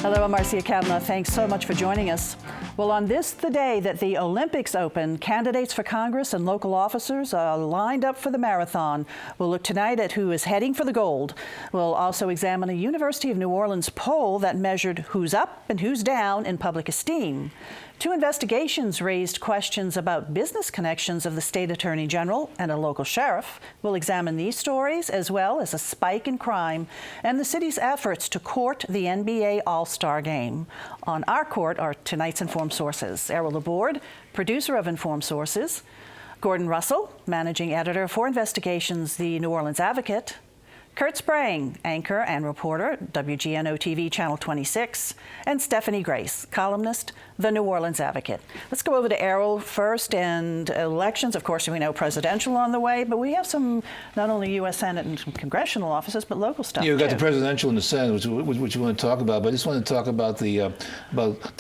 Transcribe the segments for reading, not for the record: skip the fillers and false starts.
Hello, I'm Marcia Kavanaugh. Thanks so much for joining us. Well, on this, the day that the Olympics open, candidates for Congress and local officers are lined up for the marathon. We'll look tonight at who is heading for the gold. We'll also examine a University of New Orleans poll that measured who's up and who's down in public esteem. Two investigations raised questions about business connections of the state attorney general and a local sheriff. We'll examine these stories as well as a spike in crime and the city's efforts to court the NBA All-Star Game. On our court are tonight's Informed Sources. Errol Laborde, producer of Informed Sources. Gordon Russell, managing editor for Investigations, The New Orleans Advocate. Kurt Sprang, anchor and reporter, WGNO-TV Channel 26, and Stephanie Grace, columnist, The New Orleans Advocate. Let's go over to Errol first, and elections. Of course, we know presidential on the way, but we have some, not only U.S. Senate and congressional offices, but local stuff, You've got too. the presidential and the Senate, which you want to talk about, but I just want to talk about the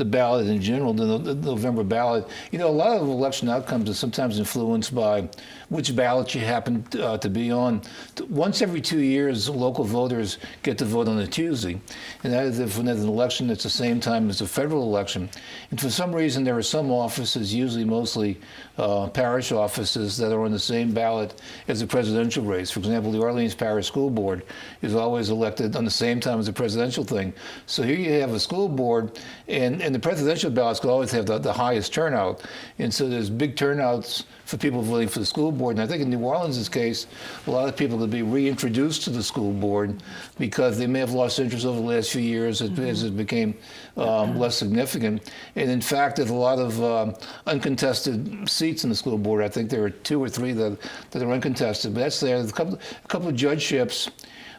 ballot in general, the November ballot. You know, a lot of election outcomes are sometimes influenced by which ballot you happen to be on. Once every 2 years, local voters get to vote on a Tuesday, and that is if there's an election that's the same time as the federal election. And for some reason, there are some offices, usually mostly parish offices, that are on the same ballot as the presidential race. For example, the Orleans Parish School Board is always elected on the same time as the presidential thing. So here you have a school board, and the presidential ballots could always have the highest turnout. And so there's big turnouts for people voting for the school board. And I think in New Orleans' case, a lot of people could be reintroduced to the school board because they may have lost interest over the last few years as it became less significant. And in fact, there's a lot of uncontested seats in the school board. I think there are 2 or 3 that are uncontested, but that's there. There's a couple of judgeships.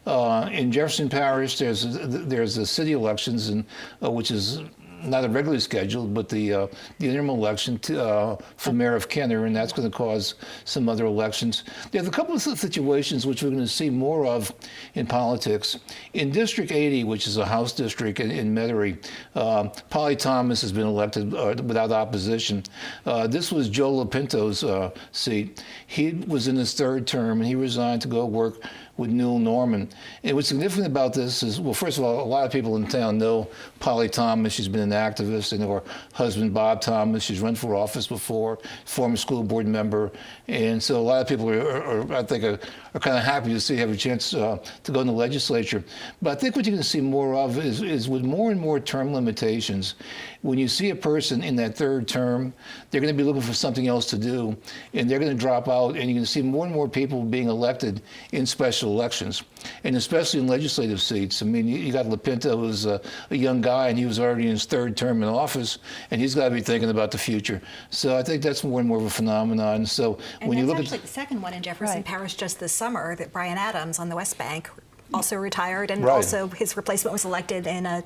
In Jefferson Parish, there's the city elections, which is not a regularly scheduled, but the interim election for mayor of Kenner, and that's going to cause some other elections. There's a couple of situations which we're going to see more of in politics. In District 80, which is a House district in Metairie, Polly Thomas has been elected without opposition. This was Joe Lapinto's seat. He was in his 3rd term, and he resigned to go work with Newell Norman. And what's significant about this is, well, first of all, a lot of people in town know Polly Thomas. She's been an activist. They know her husband, Bob Thomas. She's run for office before, former school board member. And so a lot of people I think, are kind of happy to see have a chance to go in the legislature. But I think what you're going to see more of is with more and more term limitations, when you see a person in that 3rd term, they're going to be looking for something else to do, and they're going to drop out, and you're going to see more and more people being elected in special elections, and especially in legislative seats. I mean, you got Lapinto, who's a young guy, and he was already in his 3rd term in office, and he's got to be thinking about the future. So I think that's more and more of a phenomenon. So when you look at the second one in Jefferson Parish just this summer, that Brian Adams on the West Bank also retired, and also his replacement was elected in a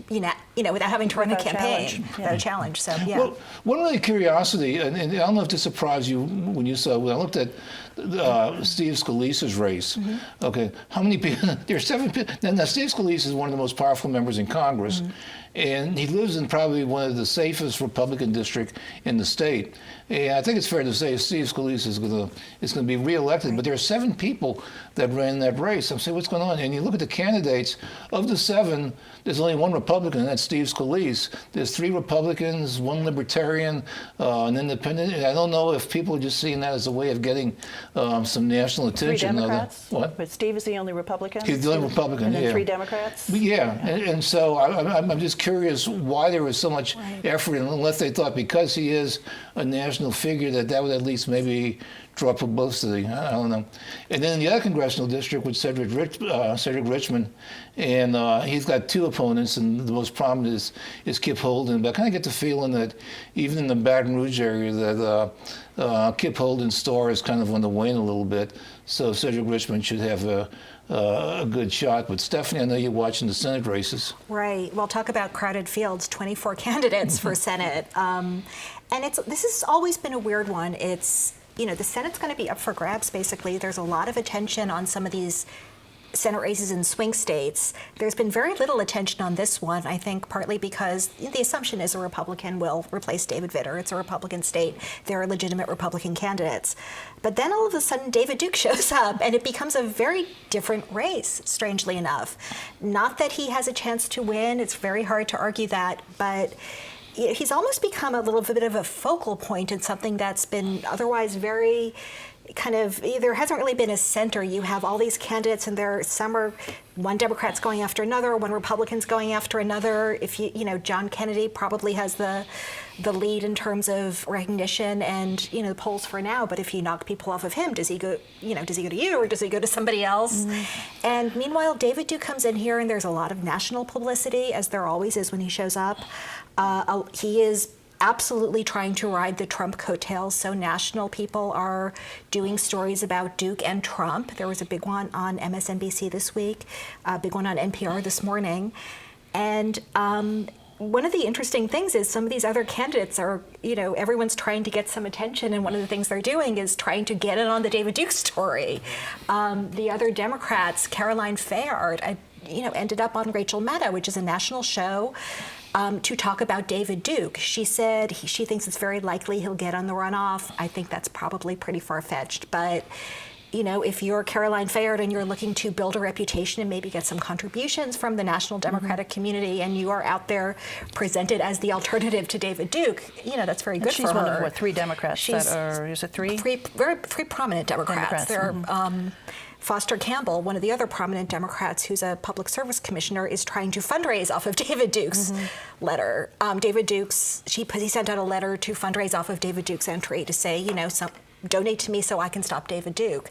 without having to run a campaign, without a challenge. So yeah. Well, one other curiosity, and I don't know if this surprised you when you saw, when I looked at Steve Scalise's race. Okay, how many people? There are 7 people. Now, Steve Scalise is one of the most powerful members in Congress, and he lives in probably one of the safest Republican districts in the state. And I think it's fair to say Steve Scalise is going to be reelected. But there are 7 people that ran that race. I'm saying, what's going on? And you look at the candidates. Of the 7, there's only 1 Republican, and that's Steve Scalise. There's 3 Republicans, 1 Libertarian, an Independent. And I don't know if people are just seeing that as a way of getting some national attention. 3 Democrats? What? But Steve is the only Republican? He's the only Republican, and then yeah. 3 Democrats? Yeah, and so I'm just curious why there was so much effort, unless they thought because he is a national figure that would at least maybe draw publicity. I don't know. And then in the other congressional district with Cedric Richmond, and he's got 2 opponents, and the most prominent is Kip Holden. But I kind of get the feeling that even in the Baton Rouge area that Kip Holden's star is kind of on the wane a little bit. So Cedric Richmond should have a good shot. But Stephanie, I know you're watching the Senate races. Right. Well, talk about crowded fields, 24 candidates for Senate. And this has always been a weird one. It's, the Senate's going to be up for grabs, basically. There's a lot of attention on some of these Senate races in swing states, there's been very little attention on this one, I think partly because the assumption is a Republican will replace David Vitter. It's a Republican state. There are legitimate Republican candidates. But then all of a sudden, David Duke shows up, and it becomes a very different race, strangely enough. Not that he has a chance to win. It's very hard to argue that, but he's almost become a little bit of a focal point in something that's been otherwise very kind of, there hasn't really been a center. You have all these candidates, and some are, one Democrat's going after another, one Republican's going after another. If you know, John Kennedy probably has the lead in terms of recognition and, the polls for now. But if you knock people off of him, does he go to you, or does he go to somebody else? Mm-hmm. And meanwhile, David Duke comes in here, and there's a lot of national publicity, as there always is when he shows up. He is absolutely trying to ride the Trump coattails. So national people are doing stories about Duke and Trump. There was a big one on MSNBC this week, a big one on NPR this morning. And one of the interesting things is some of these other candidates are, everyone's trying to get some attention, and one of the things they're doing is trying to get in on the David Duke story. The other Democrats, Caroline Fayard, ended up on Rachel Maddow, which is a national show, to talk about David Duke. She said she thinks it's very likely he'll get on the runoff. I think that's probably pretty far-fetched, but if you're Caroline Fayard and you're looking to build a reputation and maybe get some contributions from the national Democratic community, and you are out there presented as the alternative to David Duke, that's very good for her. She's one of, three Democrats that are, is it three? Three prominent Democrats. There are, Foster Campbell, one of the other prominent Democrats who's a public service commissioner, is trying to fundraise off of David Duke's letter. He sent out a letter to fundraise off of David Duke's entry to say, donate to me so I can stop David Duke.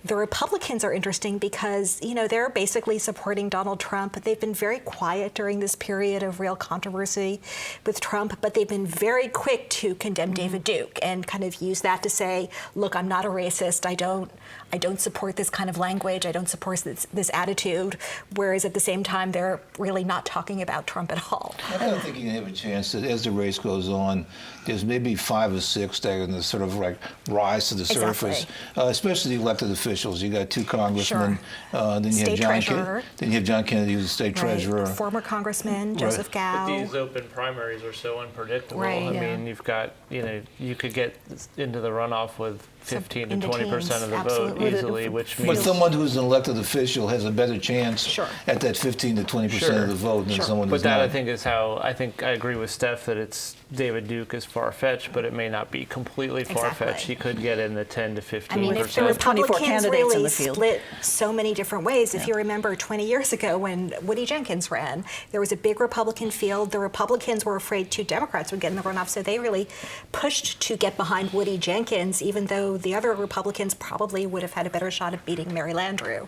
The Republicans are interesting because, they're basically supporting Donald Trump. They've been very quiet during this period of real controversy with Trump, but they've been very quick to condemn David Duke and kind of use that to say, look, I'm not a racist. I don't support this kind of language. I don't support this attitude. Whereas at the same time, they're really not talking about Trump at all. I don't think you can have a chance that as the race goes on, there's maybe 5 or 6 that are going to sort of rise to the surface, especially the elected officials. You got 2 congressmen, then you have John Kennedy, who's the state treasurer, former congressman Joseph Gao. But these open primaries are so unpredictable. Right. I mean, you've got you could get into the runoff with 15 to 20% of the vote easily, which means. But someone who's an elected official has a better chance at that 15 to 20% of the vote than someone who's not. But that, I think, is how I agree with Steph that it's David Duke is far-fetched, but it may not be completely far-fetched. He could get in the 10 to 15%. I mean, if the Republicans really split so many different ways, if you remember 20 years ago when Woody Jenkins ran, there was a big Republican field. The Republicans were afraid 2 Democrats would get in the runoff, so they really pushed to get behind Woody Jenkins, even though the other Republicans probably would have had a better shot of beating Mary Landrieu.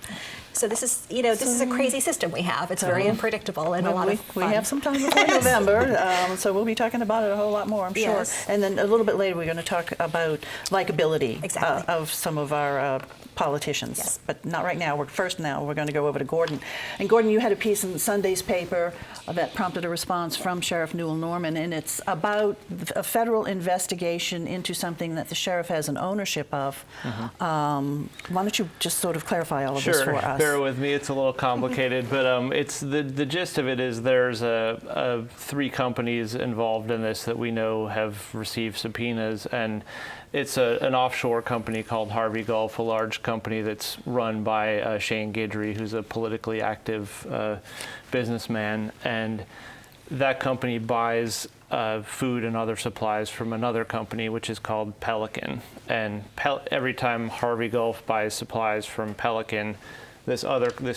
So this is, this is a crazy system we have. It's very unpredictable and a lot of fun. We have some time before November, so we'll be talking about it a whole lot more, I'm sure. And then a little bit later, we're going to talk about likability of some of our politicians. Yes. But not right now. We're going to go over to Gordon. And Gordon, you had a piece in Sunday's paper that prompted a response from Sheriff Newell Norman, and it's about a federal investigation into something that the sheriff has an ownership of. Why don't you just sort of clarify all of this for us? Bear with me, it's a little complicated, but it's the gist of it is there's 3 companies involved in this that we know have received subpoenas, and it's an offshore company called Harvey Gulf, a large company that's run by Shane Guidry, who's a politically active businessman, and that company buys food and other supplies from another company, which is called Pelican. And every time Harvey Gulf buys supplies from Pelican, this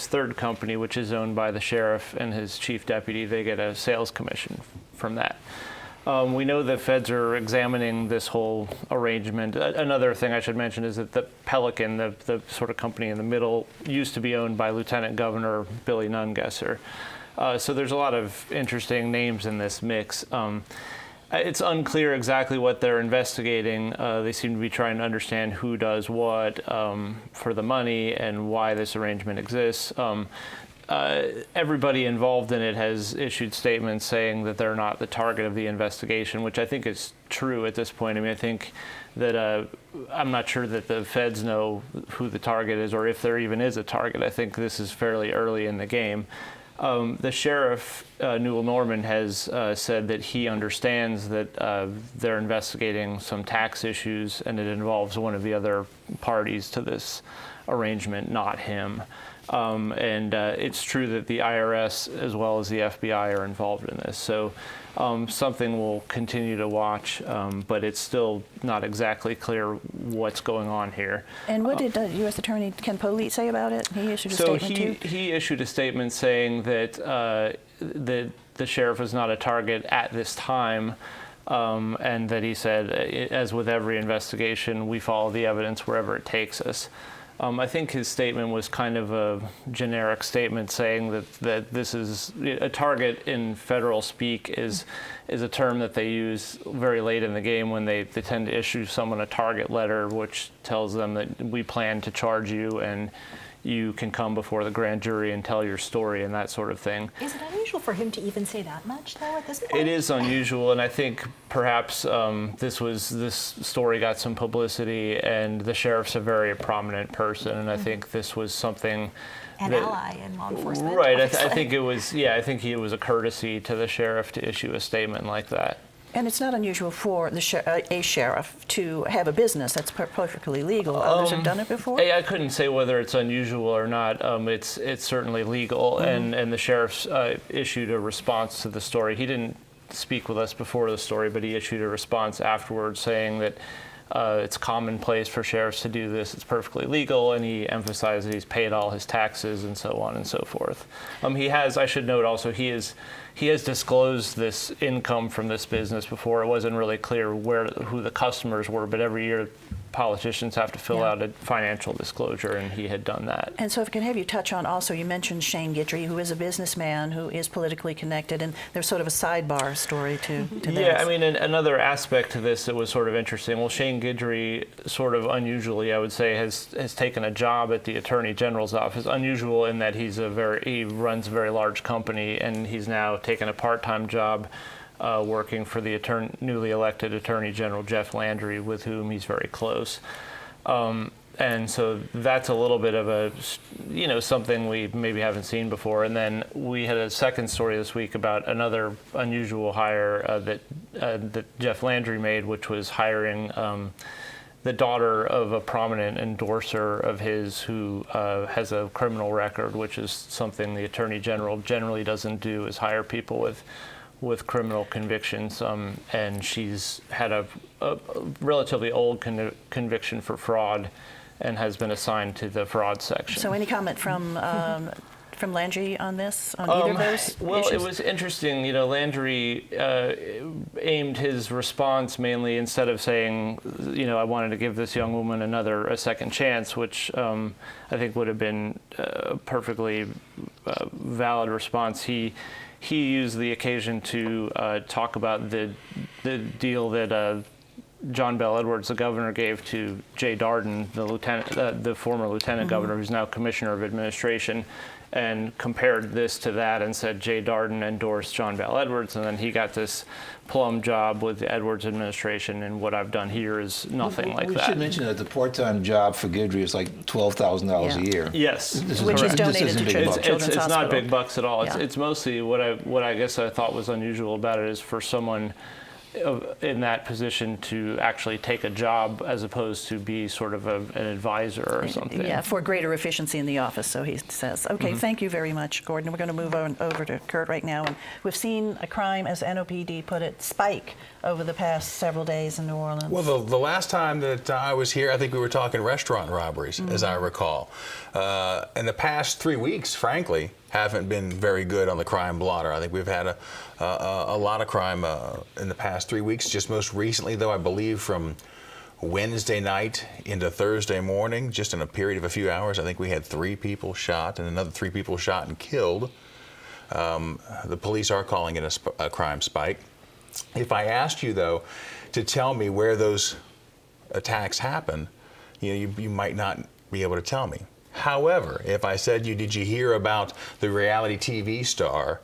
third company, which is owned by the sheriff and his chief deputy, they get a sales commission from that. We know the feds are examining this whole arrangement. Another thing I should mention is that the Pelican, the sort of company in the middle, used to be owned by Lieutenant Governor Billy Nungesser. So there's a lot of interesting names in this mix. It's unclear exactly what they're investigating. They seem to be trying to understand who does what for the money and why this arrangement exists. everybody involved in it has issued statements saying that they're not the target of the investigation, which I think is true at this point. I mean, I think that I'm not sure that the feds know who the target is or if there even is a target. I think this is fairly early in the game. The sheriff, Newell Norman, has said that he understands that they're investigating some tax issues and it involves one of the other parties to this arrangement, not him. And it's true that the IRS as well as the FBI are involved in this. So something we'll continue to watch, but it's still not exactly clear what's going on here. And what did U.S. Attorney Ken Polite say about it? He issued a statement too? He issued a statement saying that the sheriff is not a target at this time. And that he said, as with every investigation, we follow the evidence wherever it takes us. I think his statement was kind of a generic statement saying that this is a target in federal speak is a term that they use very late in the game when they tend to issue someone a target letter, which tells them that we plan to charge you and you can come before the grand jury and tell your story and that sort of thing. Is it unusual for him to even say that much, though, at this point? It is unusual, and I think perhaps this story got some publicity, and the sheriff's a very prominent person, and I think this was something An ally in law enforcement. Right. I think it was. Yeah, I think it was a courtesy to the sheriff to issue a statement like that. And it's not unusual for a sheriff to have a business. That's perfectly legal. Others have done it before? I couldn't say whether it's unusual or not. It's certainly legal, and the sheriff's issued a response to the story. He didn't speak with us before the story, but he issued a response afterwards saying that it's commonplace for sheriffs to do this. It's perfectly legal, and he emphasized that he's paid all his taxes and so on and so forth. He has, I should note also, he has disclosed this income from this business before. It wasn't really clear who the customers were, but every year politicians have to fill out a financial disclosure, and he had done that. And so if I can have you touch on also, you mentioned Shane Guidry, who is a businessman who is politically connected, and there's sort of a sidebar story to this. Yeah, I mean, another aspect to this that was sort of interesting, well, Shane Guidry, sort of unusually, I would say, has taken a job at the Attorney General's office. Unusual in that he runs a very large company, and he's now taken a part-time job working for the newly elected Attorney General Jeff Landry, with whom he's very close. And so that's a little bit of something we maybe haven't seen before. And then we had a second story this week about another unusual hire that Jeff Landry made, which was hiring the daughter of a prominent endorser of his who has a criminal record, which is something the Attorney General generally doesn't do, is hire people with criminal convictions, and she's had a relatively old conviction for fraud and has been assigned to the fraud section. So any comment from Landry on this, on either of those Well, issues? It was interesting. Landry aimed his response mainly, instead of saying, I wanted to give this young woman a second chance, which I think would have been a perfectly valid response. He used the occasion to talk about the deal that John Bell Edwards, the governor, gave to Jay Darden, the former lieutenant governor, who's now commissioner of administration, and compared this to that and said Jay Darden endorsed John Bell Edwards, and then he got this plum job with the Edwards administration, and what I've done here is nothing like that. We should mention that the part-time job for Guidry is like $12,000 a year. Yes. Which is donated This isn't to big Children's bucks. Hospital. It's not big bucks at all. Yeah. It's mostly what I guess I thought was unusual about it is for someone in that position to actually take a job as opposed to be sort of an advisor or something. Yeah, for greater efficiency in the office, so he says. Okay, thank you very much, Gordon. We're going to move on over to Kurt right now. And we've seen a crime, as NOPD put it, spike over the past several days in New Orleans. Well, the last time that I was here, I think we were talking restaurant robberies, as I recall. In the past 3 weeks, frankly, haven't been very good on the crime blotter. I think we've had a lot of crime in the past 3 weeks. Just most recently, though, I believe from Wednesday night into Thursday morning, just in a period of a few hours, I think we had 3 people shot and another 3 people shot and killed. The police are calling it a crime spike. If I asked you, though, to tell me where those attacks happen, you might not be able to tell me. However, if I said did you hear about the reality TV star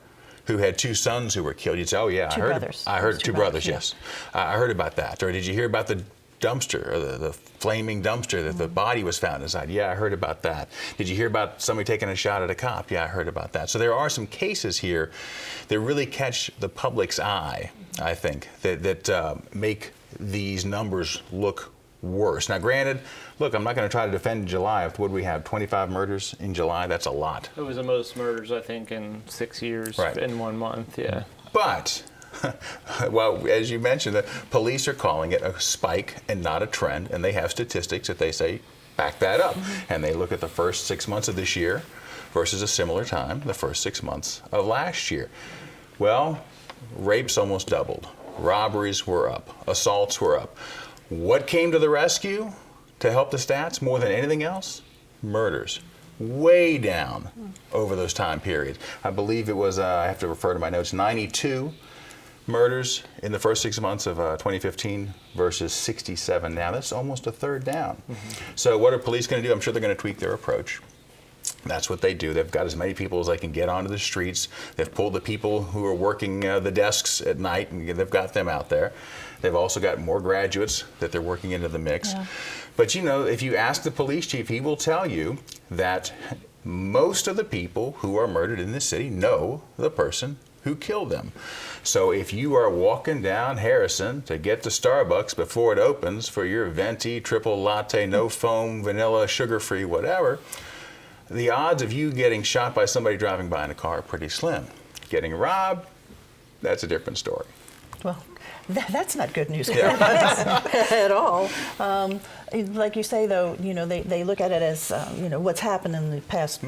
who had 2 sons who were killed, you'd say, oh yeah, Two brothers. I heard 2 brothers, yeah. yes. I heard about that. Or did you hear about the dumpster, or the flaming dumpster that the body was found inside? Yeah, I heard about that. Did you hear about somebody taking a shot at a cop? Yeah, I heard about that. So there are some cases here that really catch the public's eye, I think, that make these numbers look worse. Now, granted, look, I'm not going to try to defend July. What do we have, 25 murders in July? That's a lot. It was the most murders, I think, in 6 years in 1 month, yeah. But, well, as you mentioned, the police are calling it a spike and not a trend, and they have statistics that they say back that up. And they look at the first 6 months of this year versus a similar time, the first 6 months of last year. Well, rapes almost doubled. Robberies were up. Assaults were up. What came to the rescue to help the stats more than anything else? Murders. Way down over those time periods. I believe it was, I have to refer to my notes, 92 murders in the first 6 months of 2015 versus 67 now. That's almost a third down. So what are police going to do? I'm sure they're going to tweak their approach. That's what they do. They've got as many people as they can get onto the streets. They've pulled the people who are working the desks at night, and they've got them out there. They've also got more graduates that they're working into the mix. Yeah. But you know, if you ask the police chief, he will tell you that most of the people who are murdered in this city know the person who killed them. So if you are walking down Harrison to get to Starbucks before it opens for your venti, triple latte, no foam, vanilla, sugar-free, whatever, the odds of you getting shot by somebody driving by in a car are pretty slim. Getting robbed, that's a different story. Well, that's not good news at all. Like you say, though, you know, they look at it as, you know, what's happened in the past,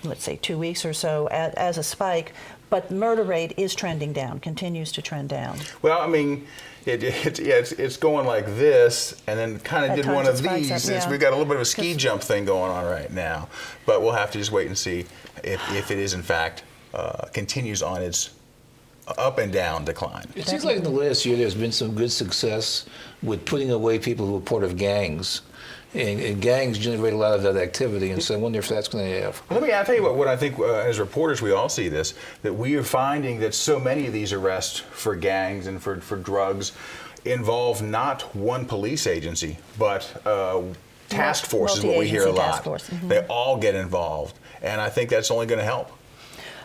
let's say, 2 weeks or so as a spike, but murder rate is trending down, continues to trend down. Well, I mean, it's going like this, and then kind of did one of these. We've got a little bit of a ski jump thing going on right now, but we'll have to just wait and see if it is, in fact, continues on its up and down decline. It seems like in the last year there's been some good success with putting away people who are part of gangs. And gangs generate a lot of that activity, and so I wonder if that's going to have. I'll tell you what I think as reporters we all see this, that we are finding that so many of these arrests for gangs and for drugs involve not one police agency, but task force is what we hear a lot. They all get involved, and I think that's only going to help.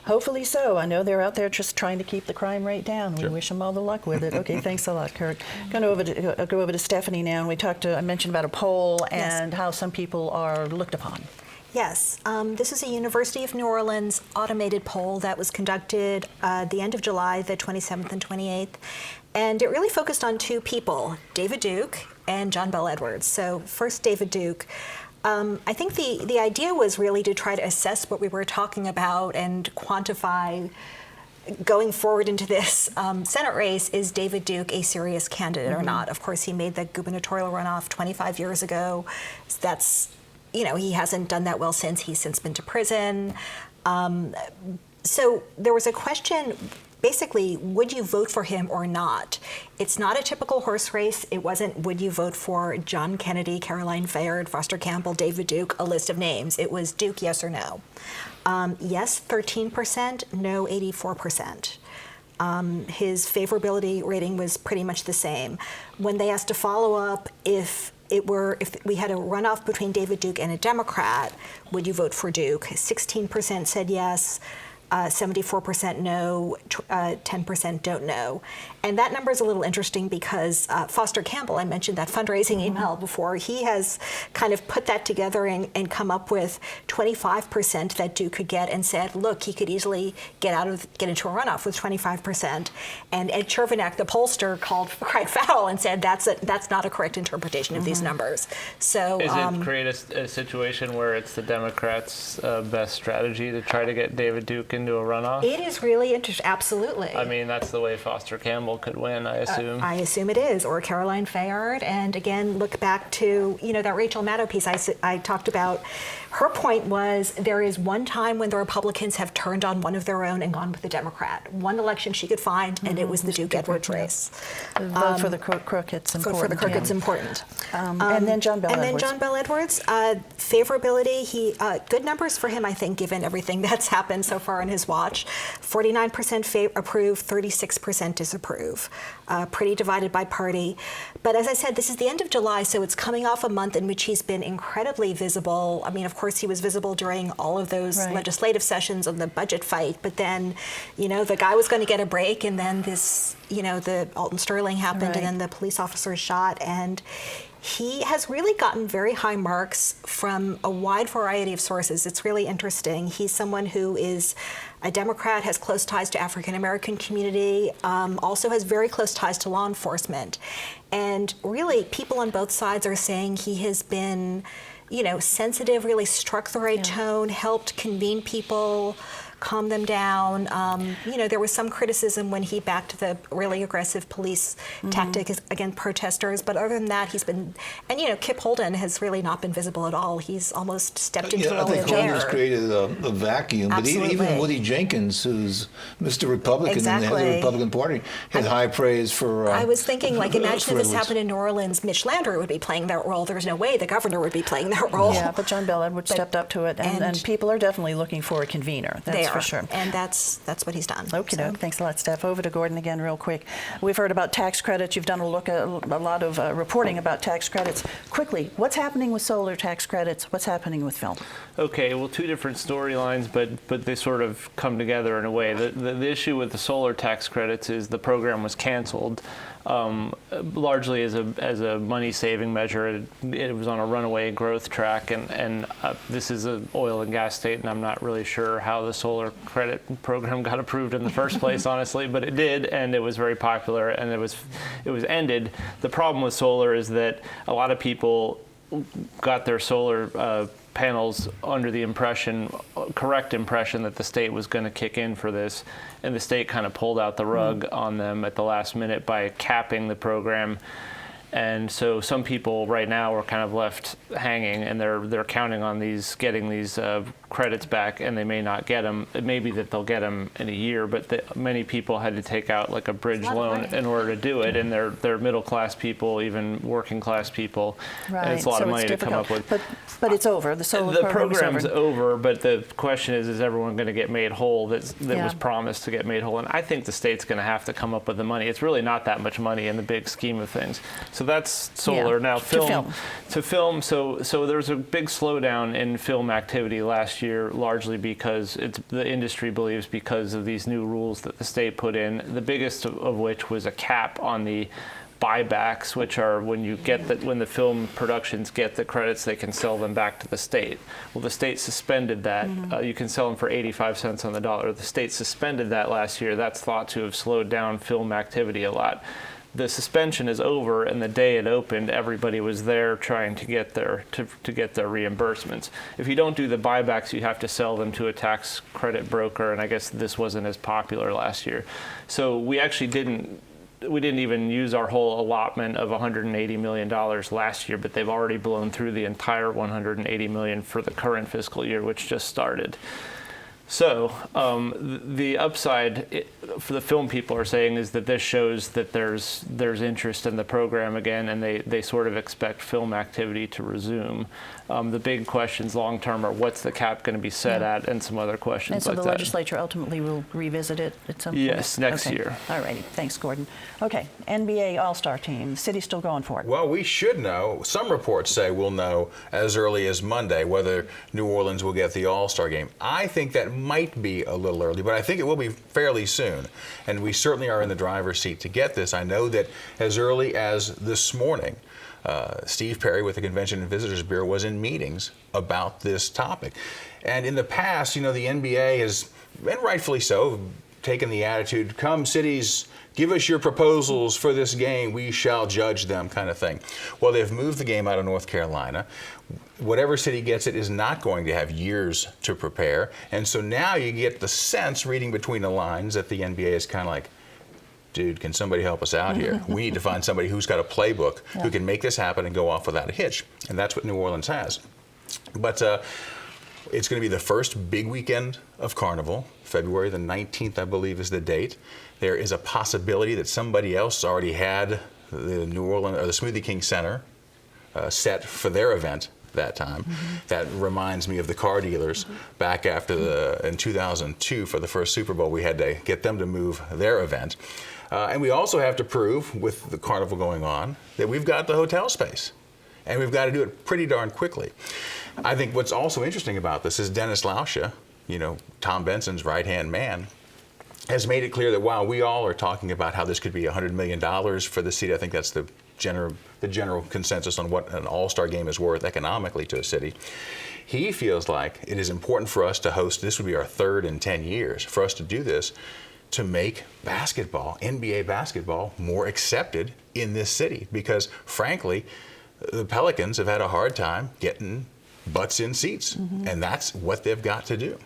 Hopefully so. I know they're out there just trying to keep the crime rate down. We wish them all the luck with it. Okay, thanks a lot, Kurt. Going to go over to Stephanie now. And I mentioned about a poll and how some people are looked upon. Yes, this is a University of New Orleans automated poll that was conducted the end of July, the 27th and 28th. And it really focused on 2 people, David Duke and John Bel Edwards. So first, David Duke. I think the idea was really to try to assess what we were talking about and quantify going forward into this Senate race. Is David Duke a serious candidate or not? Of course, he made the gubernatorial runoff 25 years ago. That's, you know, he hasn't done that well since. He's since been to prison. So there was a question, basically, would you vote for him or not? It's not a typical horse race. It wasn't, would you vote for John Kennedy, Caroline Fayard, Foster Campbell, David Duke, a list of names. It was Duke, yes or no. Yes, 13%, no, 84%. His favorability rating was pretty much the same. When they asked to follow up, if we had a runoff between David Duke and a Democrat, would you vote for Duke? 16% said yes. 74% no, 10% don't know. And that number is a little interesting because Foster Campbell, I mentioned that fundraising email before, he has kind of put that together and come up with 25% that Duke could get and said, look, he could easily get into a runoff with 25%. And Ed Chervenak, the pollster, cried foul and said that's not a correct interpretation of these numbers. So is it create a situation where it's the Democrats' best strategy to try to get David Duke into a runoff? It is really interesting. Absolutely. I mean, that's the way Foster Campbell could win, I assume. I assume it is, or Caroline Fayard. And again, look back to, you know, that Rachel Maddow piece I talked about. Her point was there is one time when the Republicans have turned on one of their own and gone with the Democrat. One election she could find, and it was the Duke Edwards race. The vote for the crook, it's important. Vote for the crook, it's important. And then John Bell And Edwards. then John Bell Edwards, favorability, good numbers for him, I think, given everything that's happened so far in his watch. 49% approve, 36% disapprove. Pretty divided by party. But as I said, this is the end of July, so it's coming off a month in which he's been incredibly visible. I mean, of course, he was visible during all of those legislative sessions and the budget fight, but then, the guy was going to get a break, and then this, the Alton Sterling happened, and then the police officer shot, and he has really gotten very high marks from a wide variety of sources. It's really interesting. He's someone who is a Democrat, has close ties to African American community, also has very close ties to law enforcement. And really, people on both sides are saying he has been, sensitive, really struck the right tone, helped convene people, calm them down. There was some criticism when he backed the really aggressive police tactic against protesters, but other than that, he's been, and Kip Holden has really not been visible at all. He's almost stepped into the I think chair. Holden's created a vacuum, Absolutely. but even Woody Jenkins, who's Mr. Republican and the head of the Republican Party, had high praise for. I was thinking, imagine if this Edwards. happened in New Orleans, Mitch Landrieu would be playing that role. There's no way the governor would be playing that role. Yeah, but John Bell Edwards stepped up to it, and people are definitely looking for a convener. That's for sure. And that's what he's done. Okay, thanks a lot, Steph. Over to Gordon again, real quick. We've heard about tax credits. You've done a lot of reporting about tax credits. Quickly, what's happening with solar tax credits? What's happening with film? Okay, well, two different storylines, but they sort of come together in a way. The issue with the solar tax credits is the program was canceled. Largely as a money-saving measure. It was on a runaway growth track, and this is an oil and gas state, and I'm not really sure how the solar credit program got approved in the first place, honestly, but it did, and it was very popular, and it was ended. The problem with solar is that a lot of people got their solar panels under the correct impression that the state was going to kick in for this, and the state kind of pulled out the rug on them at the last minute by capping the program. And so some people right now are kind of left hanging, and they're counting on getting these credits back, and they may not get them. It may be that they'll get them in a year, but many people had to take out like a bridge loan in order to do it, and they're middle class people, even working class people, and it's a lot of money to come up with. But it's over. The solar program's over, but the question is everyone going to get made whole that was promised to get made whole? And I think the state's going to have to come up with the money. It's really not that much money in the big scheme of things. So that's solar. Now to film. So there was a big slowdown in film activity last year, largely because the industry believes because of these new rules that the state put in. The biggest of which was a cap on the buybacks, which are when the film productions get the credits, they can sell them back to the state. Well, the state suspended that. You can sell them for 85 cents on the dollar. The state suspended that last year. That's thought to have slowed down film activity a lot. The suspension is over, and the day it opened, everybody was there trying to get their reimbursements. If you don't do the buybacks, you have to sell them to a tax credit broker, and I guess this wasn't as popular last year. So we actually didn't even use our whole allotment of $180 million last year, but they've already blown through the entire $180 million for the current fiscal year, which just started. So the upside for the film people are saying is that this shows that there's interest in the program again, and they sort of expect film activity to resume. The big questions long term are what's the cap going to be set at, and some other questions and so like the that. legislature ultimately will revisit it at some point? Yes, next year. All righty. Thanks, Gordon. Okay, NBA All-Star team. The city's still going for it. Well, we should know. Some reports say we'll know as early as Monday whether New Orleans will get the All-Star game. I think that might be a little early, but I think it will be fairly soon. And we certainly are in the driver's seat to get this. I know that as early as this morning, Steve Perry with the Convention and Visitors Bureau was in meetings about this topic. And in the past, the NBA has, and rightfully so, taken the attitude, come cities, give us your proposals for this game, we shall judge them kind of thing. Well, they've moved the game out of North Carolina. Whatever city gets it is not going to have years to prepare. And so now you get the sense, reading between the lines, that the NBA is kind of like, dude, can somebody help us out here? We need to find somebody who's got a playbook who can make this happen and go off without a hitch. And that's what New Orleans has. But It's going to be the first big weekend of Carnival. February the 19th, I believe, is the date. There is a possibility that somebody else already had the New Orleans or the Smoothie King Center set for their event that time. That reminds me of the car dealers back after in 2002 for the first Super Bowl. We had to get them to move their event. And we also have to prove, with the Carnival going on, that we've got the hotel space. And we've got to do it pretty darn quickly. I think what's also interesting about this is Dennis Lauscha, Tom Benson's right-hand man, has made it clear that while we all are talking about how this could be $100 million for the city, I think that's the general consensus on what an all-star game is worth economically to a city. He feels like it is important for us to host, this would be our third in 10 years, for us to do this, to make basketball, NBA basketball, more accepted in this city. Because frankly, the Pelicans have had a hard time getting butts in seats, and that's what they've got to do.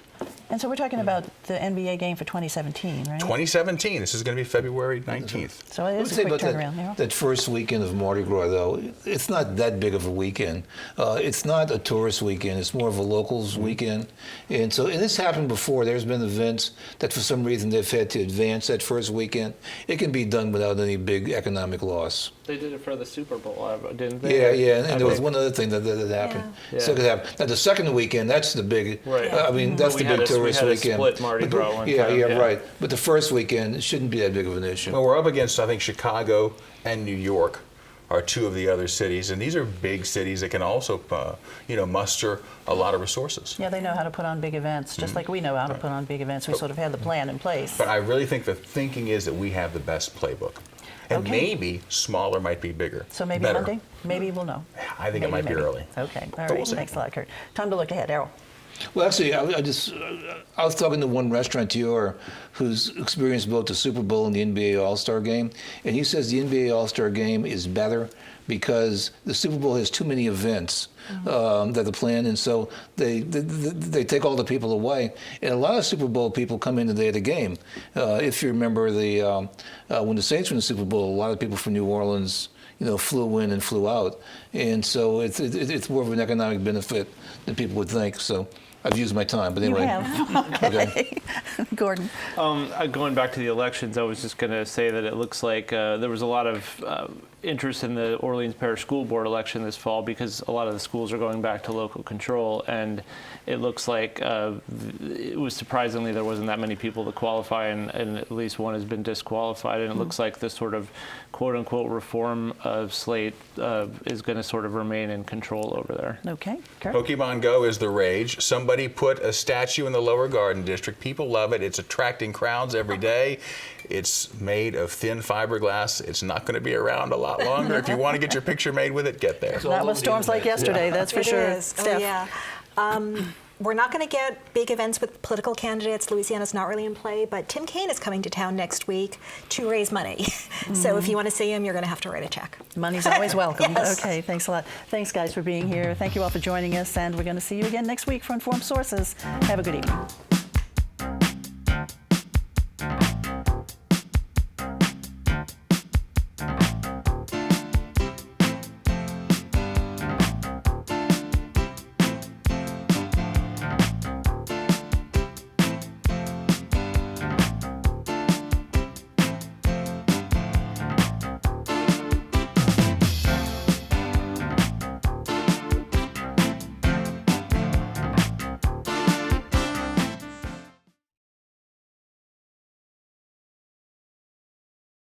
And so we're talking about the NBA game for 2017, right? 2017. This is going to be February 19th. So it is a quick turnaround. That first weekend of Mardi Gras, though, it's not that big of a weekend. It's not a tourist weekend. It's more of a locals weekend. And this happened before. There's been events that for some reason they've had to advance that first weekend. It can be done without any big economic loss. They did it for the Super Bowl, didn't they? Yeah. And there was one other thing that happened. Yeah. So it could happen. Now, the second weekend, that's the big, right. That's the big tourist weekend. Split Mardi Gras one time. Right. But the first weekend, it shouldn't be that big of an issue. Well, we're up against, I think, Chicago and New York are two of the other cities, and these are big cities that can also, muster a lot of resources. Yeah, they know how to put on big events, just like we know how to put on big events. We sort of had the plan in place. But I really think the thinking is that we have the best playbook. And maybe smaller might be bigger. So maybe better. Monday? Maybe we'll know. I think it might be early. Okay, all But we'll right. see. Thanks a lot, Kurt. Time to look ahead. Errol. Well, actually, I was talking to one restaurateur who's experienced both the Super Bowl and the NBA All-Star Game, and he says the NBA All-Star Game is better because the Super Bowl has too many events that are planned, and so they take all the people away. And a lot of Super Bowl people come in the day of the game. If you remember when the Saints were in the Super Bowl, a lot of people from New Orleans flew in and flew out, and so it's more of an economic benefit than people would think. So I've used my time, but anyway. You have. Okay. Gordon. Going back to the elections, I was just going to say that it looks like there was a lot of interest in the Orleans Parish School Board election this fall because a lot of the schools are going back to local control, and it looks like it was surprisingly there wasn't that many people to qualify, and at least one has been disqualified, and it looks like this sort of quote-unquote reform slate is going to sort of remain in control over there. Okay. Kurt. Pokemon Go is the rage. Somebody put a statue in the Lower Garden District. People love it. It's attracting crowds every day. It's made of thin fiberglass. It's not going to be around a lot longer. If you want to get your picture made with it, get there. Not with storms like yesterday, that's for sure. It is. Steph. Oh, yeah. We're not going to get big events with political candidates. Louisiana's not really in play, but Tim Kaine is coming to town next week to raise money. So if you want to see him, you're going to have to write a check. Money's always welcome. Yes. Okay, thanks a lot. Thanks, guys, for being here. Thank you all for joining us, and we're going to see you again next week for Informed Sources. Have a good evening.